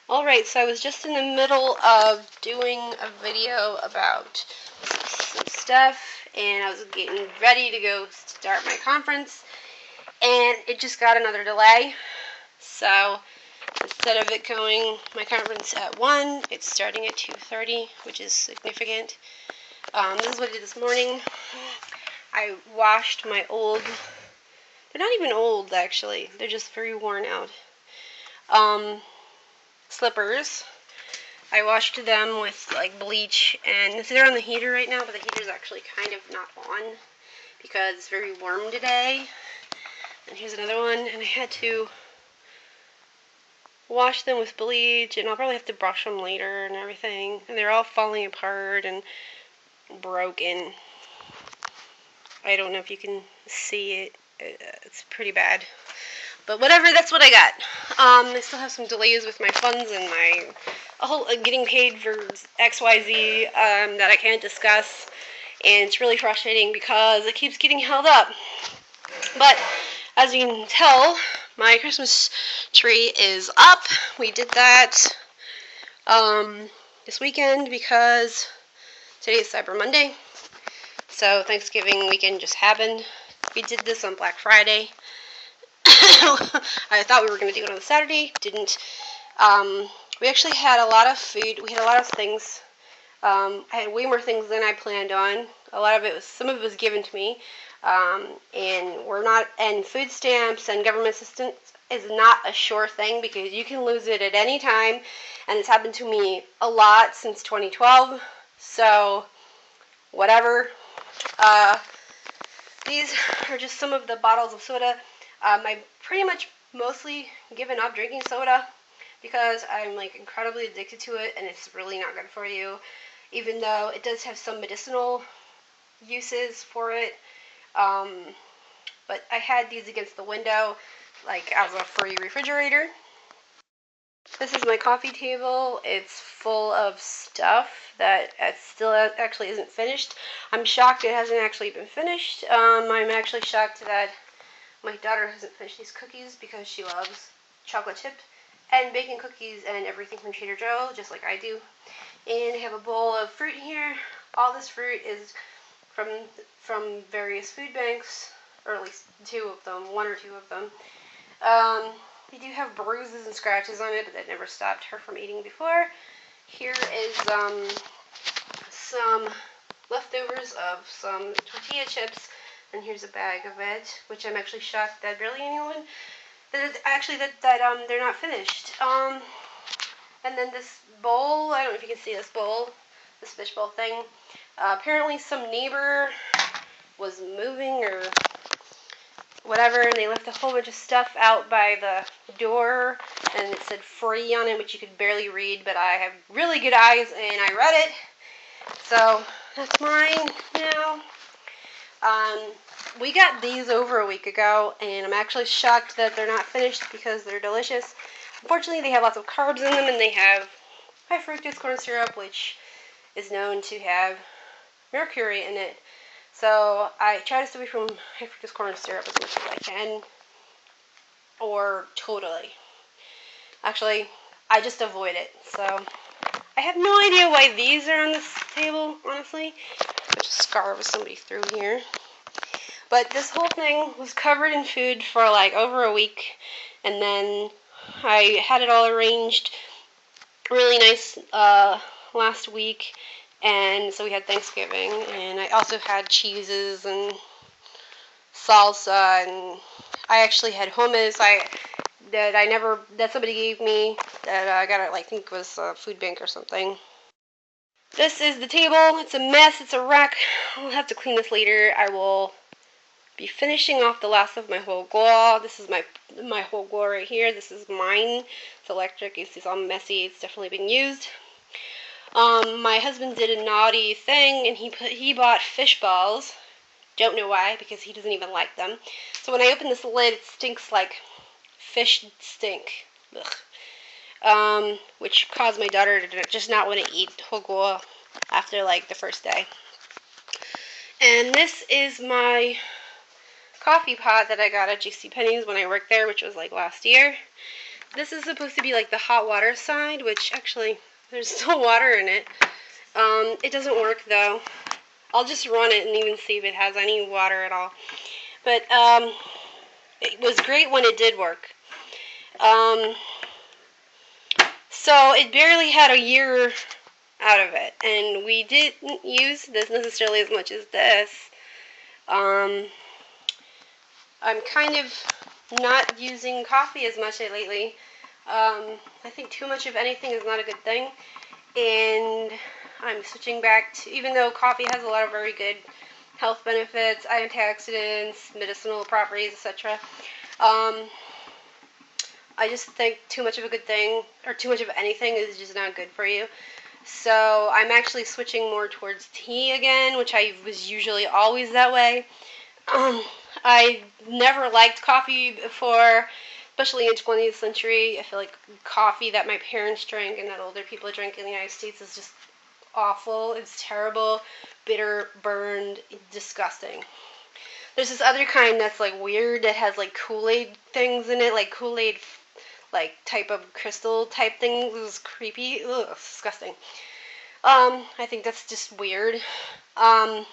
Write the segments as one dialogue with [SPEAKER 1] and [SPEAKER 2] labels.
[SPEAKER 1] Alright, so I was just in the middle of doing a video about some stuff, and I was getting ready to go start my conference, and it just got another delay. So instead of it going, my conference at 1, it's starting at 2:30, which is significant. This is what I did this morning. I washed my old, they're not even old actually, they're just very worn out, slippers. I washed them with like bleach, and they're on the heater right now, but the heater's actually kind of not on because it's very warm today. And here's another one, and I had to wash them with bleach, and I'll probably have to brush them later and everything. And they're all falling apart and broken. I don't know if you can see it. It's pretty bad. But whatever, that's what I got. I still have some delays with my funds and my whole getting paid for XYZ that I can't discuss. And it's really frustrating because it keeps getting held up. But as you can tell, my Christmas tree is up. We did that this weekend because today is Cyber Monday. So Thanksgiving weekend just happened. We did this on Black Friday. I thought we were going to do it on Saturday. Didn't. We actually had a lot of food. We had a lot of things. I had way more things than I planned on. Some of it was given to me. And food stamps and government assistance is not a sure thing because you can lose it at any time. And it's happened to me a lot since 2012. So, whatever. These are just some of the bottles of soda. I pretty much mostly given up drinking soda because I'm like incredibly addicted to it, and it's really not good for you, even though it does have some medicinal uses for it. But I had these against the window, like as a free refrigerator. This is my coffee table. It's full of stuff that still actually isn't finished. I'm shocked it hasn't actually been finished. I'm actually shocked that my daughter hasn't finished these cookies because she loves chocolate chip and bacon cookies and everything from Trader Joe, just like I do. And I have a bowl of fruit here. All this fruit is from various food banks, or at least one or two of them. They do have bruises and scratches on it, but that never stopped her from eating before. Here is some leftovers of some tortilla chips, and here's a bag of it, which I'm actually shocked that barely anyone that they're not finished. And then this bowl, I don't know if you can see this bowl, this fish bowl thing. Apparently some neighbor was moving or whatever, and they left a whole bunch of stuff out by the door, and it said free on it, which you could barely read, but I have really good eyes, and I read it. So that's mine now. We got these over a week ago, and I'm actually shocked that they're not finished because they're delicious. Unfortunately, they have lots of carbs in them, and they have high fructose corn syrup, which is known to have mercury in it. So I try to stay away from high fructose corn syrup as much as I can, or totally. Actually, I just avoid it. So I have no idea why these are on this table, honestly. There's a scarf somebody threw here. But this whole thing was covered in food for like over a week, and then I had it all arranged really nice last week, and so we had Thanksgiving, and I also had cheeses and salsa, and I actually had hummus that somebody gave me that I got at, I think it was a food bank or something. This is the table. It's a mess. It's a wreck. I'll have to clean this later. I will be finishing off the last of my whole guo. This is my whole guo right here. This is mine. It's electric. You see it's all messy. It's definitely been used. My husband did a naughty thing, and he bought fish balls. Don't know why, because he doesn't even like them. So when I open this lid, it stinks like fish stink. Ugh. Which caused my daughter to just not want to eat whole guo after like the first day. And this is my coffee pot that I got at JCPenney's when I worked there, which was like last year. this is supposed to be like the hot water side, which actually there's still water in it. It doesn't work though. I'll just run it and even see if it has any water at all. But it was great when it did work. So it barely had a year out of it, and we didn't use this necessarily as much as this. I'm kind of not using coffee as much lately. I think too much of anything is not a good thing, and I'm switching back to, even though coffee has a lot of very good health benefits, antioxidants, medicinal properties, etc. I just think too much of a good thing, or too much of anything, is just not good for you. So I'm actually switching more towards tea again, which I was usually always that way. I never liked coffee before, especially in 20th century. I feel like coffee that my parents drank and that older people drink in the United States is just awful. It's terrible, bitter, burned, disgusting. There's this other kind that's like weird that has like Kool-Aid things in it, like Kool-Aid like type of crystal type thing. It was creepy. Ugh, disgusting. I think that's just weird. But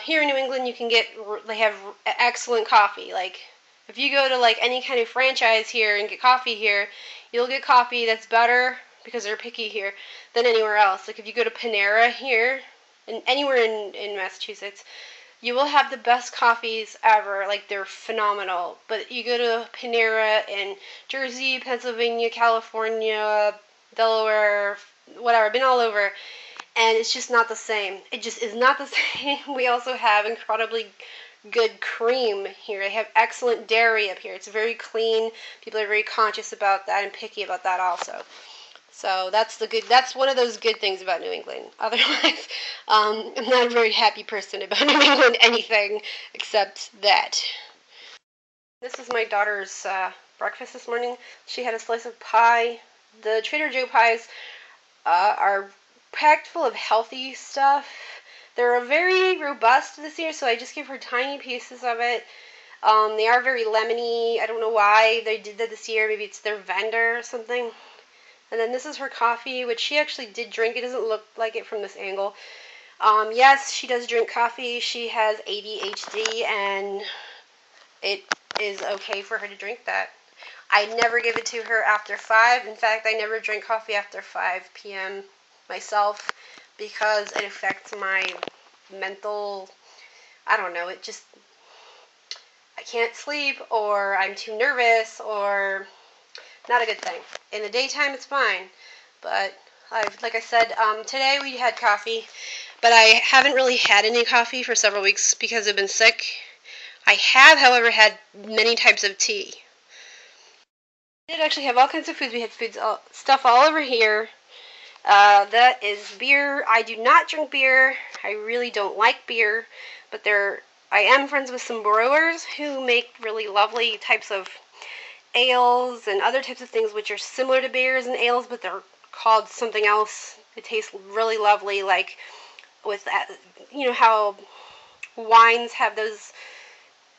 [SPEAKER 1] here in New England, you can get, they have excellent coffee. Like, if you go to like any kind of franchise here and get coffee here, you'll get coffee that's better, because they're picky here, than anywhere else. Like if you go to Panera here, and anywhere in Massachusetts, you will have the best coffees ever. Like, they're phenomenal. But you go to Panera in Jersey, Pennsylvania, California, Delaware, whatever, I've been all over, and it's just not the same. It just is not the same. We also have incredibly good cream here. They have excellent dairy up here. It's very clean. People are very conscious about that and picky about that also. So that's one of those good things about New England. Otherwise, I'm not a very happy person about New England anything except that. This is my daughter's breakfast this morning. She had a slice of pie. The Trader Joe pies are packed full of healthy stuff. They're very robust this year, so I just gave her tiny pieces of it. They are very lemony. I don't know why they did that this year. Maybe it's their vendor or something. And then this is her coffee, which she actually did drink. It doesn't look like it from this angle. Yes, she does drink coffee. She has ADHD, and it is okay for her to drink that. I never give it to her after 5. In fact, I never drink coffee after 5 p.m. myself, because it affects my mental, I don't know, it just, I can't sleep, or I'm too nervous, or not a good thing. In the daytime, it's fine, but like I said, today we had coffee, but I haven't really had any coffee for several weeks because I've been sick. I have, however, had many types of tea. We did actually have all kinds of foods. We had stuff all over here. That is beer. I do not drink beer. I really don't like beer, but I am friends with some brewers who make really lovely types of ales and other types of things which are similar to beers and ales, but they're called something else. It tastes really lovely, like with that, you know how wines have those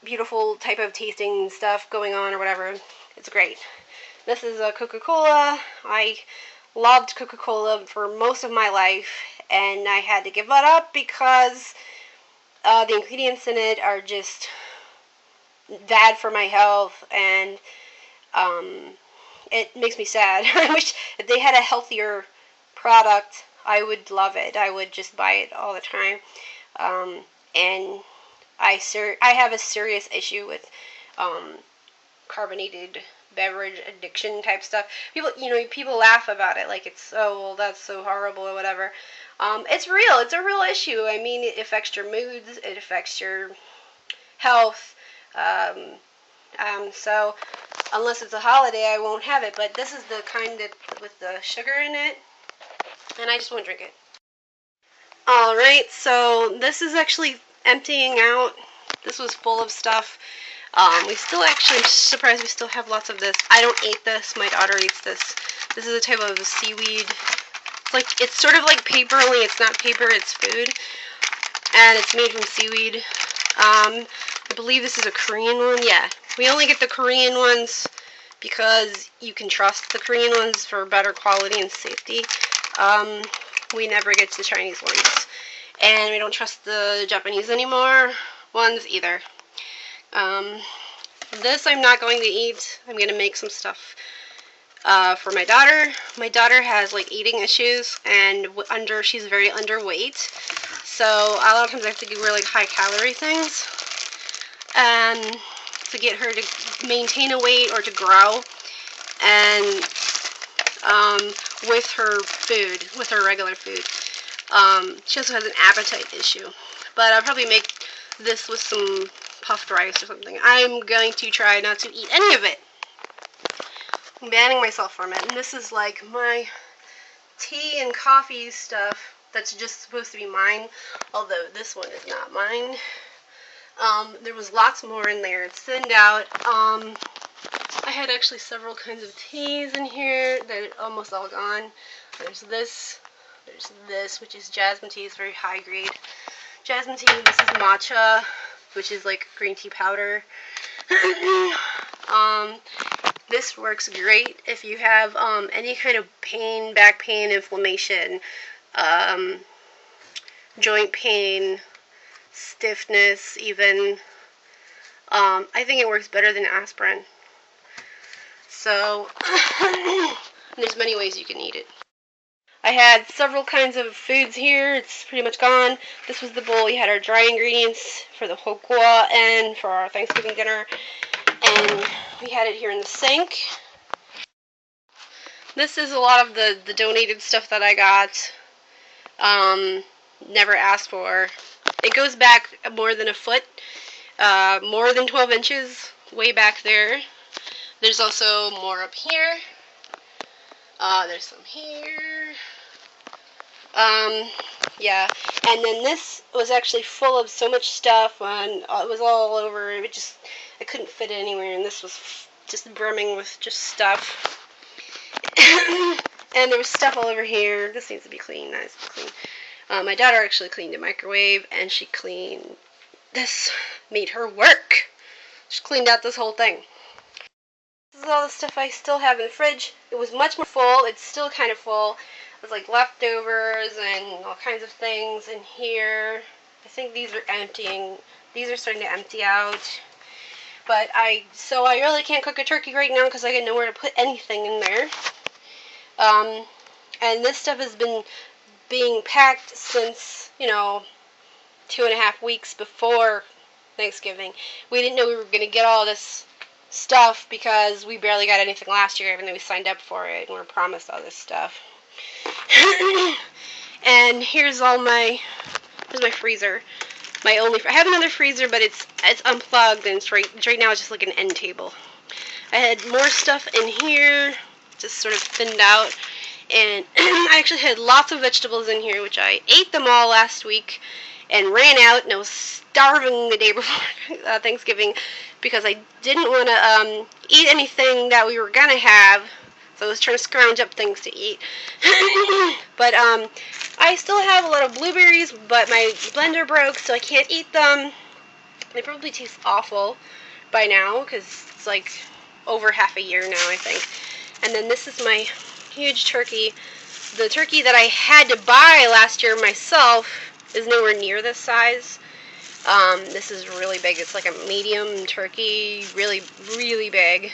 [SPEAKER 1] beautiful type of tasting stuff going on or whatever. It's great. This is a Coca-Cola. I loved Coca-Cola for most of my life, and I had to give that up because the ingredients in it are just bad for my health, and it makes me sad. I wish if they had a healthier product, I would love it. I would just buy it all the time. And I have a serious issue with carbonated beverage addiction type stuff. People laugh about it like it's, oh, well, that's so horrible or whatever. It's real. It's a real issue. I mean, it affects your moods. It affects your health. So unless it's a holiday, I won't have it. But this is the kind that with the sugar in it, and I just won't drink it. Alright, so this is actually emptying out. This was full of stuff. I'm surprised we still have lots of this. I don't eat this. My daughter eats this. This is a type of seaweed. It's sort of like paper, only it's not paper, it's food. And it's made from seaweed. I believe this is a Korean one. Yeah, we only get the Korean ones. because you can trust the Korean ones for better quality and safety. We never get the Chinese ones. And we don't trust the Japanese ones either. This I'm not going to eat. I'm going to make some stuff for my daughter. My daughter has like eating issues, and she's very underweight. So a lot of times I have to give her like high calorie things to get her to maintain a weight or to grow. And with her regular food, she also has an appetite issue. But I'll probably make this with some puffed rice or something. I'm going to try not to eat any of it. I'm banning myself from it. And this is like my tea and coffee stuff that's just supposed to be mine, although this one is not mine. There was lots more in there. It's thinned out. I had actually several kinds of teas in here that are almost all gone. There's this, which is jasmine tea. It's very high grade jasmine tea. This is matcha, which is like green tea powder. This works great if you have any kind of pain, back pain, inflammation, joint pain, stiffness even. I think it works better than aspirin. So, there's many ways you can eat it. I had several kinds of foods here. It's pretty much gone. This was the bowl. We had our dry ingredients for the hokwa and for our Thanksgiving dinner. And we had it here in the sink. This is a lot of the donated stuff that I got. Never asked for. It goes back more than a foot. More than 12 inches. Way back there. There's also more up here. There's some here. Yeah. And then this was actually full of so much stuff, and it was all over. I couldn't fit it anywhere, and this was just brimming with just stuff. And there was stuff all over here. This needs to be clean. That needs to be clean. My daughter actually cleaned the microwave, and she cleaned this. Made her work. She cleaned out this whole thing. This is all the stuff I still have in the fridge. It was much more full. It's still kind of full. There's like leftovers and all kinds of things in here. I think these are emptying. These are starting to empty out. But I really can't cook a turkey right now because I got nowhere to put anything in there. And this stuff has been being packed since, 2.5 weeks before Thanksgiving. We didn't know we were going to get all this stuff because we barely got anything last year, even though we signed up for it and were promised all this stuff. And here's my freezer. I have another freezer, but it's unplugged, and it's right now it's just like an end table. I had more stuff in here, just sort of thinned out, and I actually had lots of vegetables in here, which I ate them all last week and ran out, and I was starving the day before Thanksgiving because I didn't want to eat anything that we were going to have, so I was trying to scrounge up things to eat. But I still have a lot of blueberries, but my blender broke, so I can't eat them. They probably taste awful by now because it's like over half a year now, I think. And then this is my huge turkey. The turkey that I had to buy last year myself is nowhere near this size. This is really big. It's like a medium turkey, really, really big.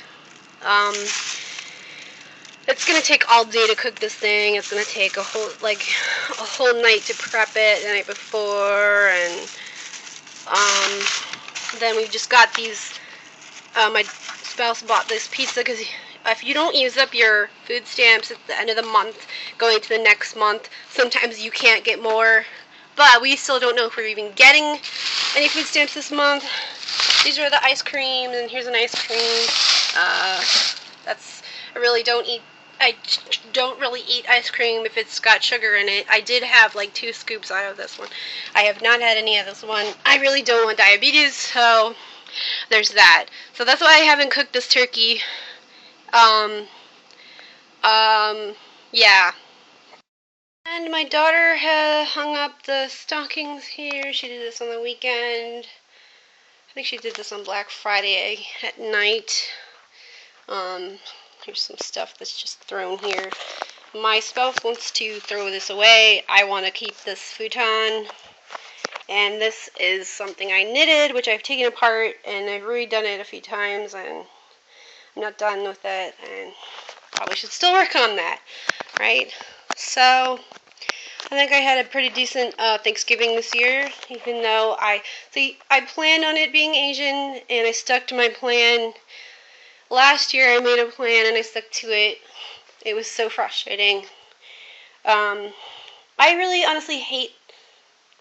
[SPEAKER 1] It's gonna take all day to cook this thing. It's gonna take a whole night to prep it the night before, and then we've just got these. My spouse bought this pizza because if you don't use up your food stamps at the end of the month, going to the next month, sometimes you can't get more. But we still don't know if we're even getting any food stamps this month. These are the ice creams, and here's an ice cream. I don't really eat ice cream if it's got sugar in it. I did have like 2 scoops out of this one. I have not had any of this one. I really don't want diabetes, so there's that. So that's why I haven't cooked this turkey. Yeah. And my daughter hung up the stockings here. She did this on the weekend. I think she did this on Black Friday at night. Here's some stuff that's just thrown here. My spouse wants to throw this away. I want to keep this futon. And this is something I knitted, which I've taken apart, and I've redone it a few times, and I'm not done with it, and probably should still work on that, right? So, I think I had a pretty decent Thanksgiving this year, even though I planned on it being Asian, and I stuck to my plan. Last year I made a plan, and I stuck to it. It was so frustrating. I really honestly hate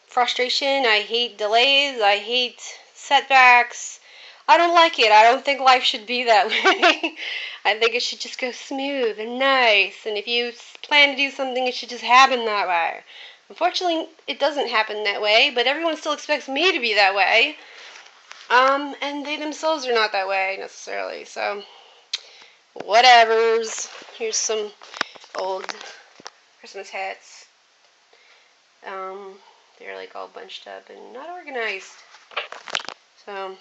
[SPEAKER 1] frustration. I hate delays. I hate setbacks. I don't like it. I don't think life should be that way. I think it should just go smooth and nice. And if you plan to do something, it should just happen that way. Unfortunately, it doesn't happen that way, but everyone still expects me to be that way. And they themselves are not that way necessarily. So, whatevers. Here's some old Christmas hats. They're like all bunched up and not organized. So,